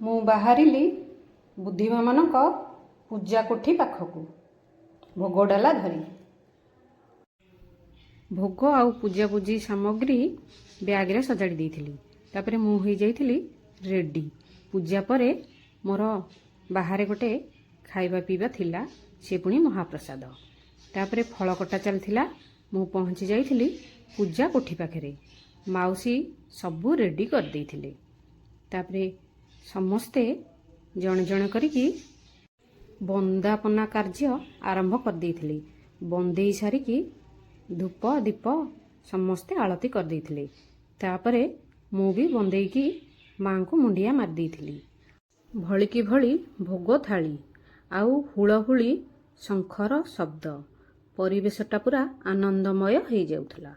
ମୁଁ ବାହାରିଲି ବୁଦ୍ଧିମାମାନଙ୍କ ପୂଜା କୋଠି ପାଖକୁ ଭୋଗ ଡାଲା ଧରି। ଭୋଗ ଆଉ ପୂଜାପୂଜି ସାମଗ୍ରୀ ବ୍ୟାଗରେ ସଜାଡ଼ି ଦେଇଥିଲି। ତାପରେ ମୁଁ ହୋଇଯାଇଥିଲି ରେଡ଼ି। ପୂଜା ପରେ ମୋର ବାହାରେ ଗୋଟେ ଖାଇବା ପିଇବା ଥିଲା, ସେ ପୁଣି ମହାପ୍ରସାଦ। ତାପରେ ଫଳ କଟା ଚାଲିଥିଲା। ମୁଁ ପହଞ୍ଚି ଯାଇଥିଲି ପୂଜା କୋଠି ପାଖରେ। ମାଉସୀ ସବୁ ରେଡ଼ି କରିଦେଇଥିଲେ। ତାପରେ ସମସ୍ତେ ଜଣେ ଜଣେ କରିକି ବନ୍ଦାପନା କାର୍ଯ୍ୟ ଆରମ୍ଭ କରିଦେଇଥିଲେ। ବନ୍ଦେଇ ସାରିକି ଧୂପ ଦୀପ ସମସ୍ତେ ଆଳତି କରିଦେଇଥିଲେ। ତାପରେ ମୁଁ ବି ବନ୍ଦେଇକି ମାଙ୍କୁ ମୁଣ୍ଡିଆ ମାରିଦେଇଥିଲି। ଭଳିକି ଭଳି ଭୋଗ ଥାଳି ଆଉ ହୁଳହୁଳି ଶଙ୍ଖର ଶବ୍ଦ, ପରିବେଶଟା ପୁରା ଆନନ୍ଦମୟ ହେଇଯାଉଥିଲା।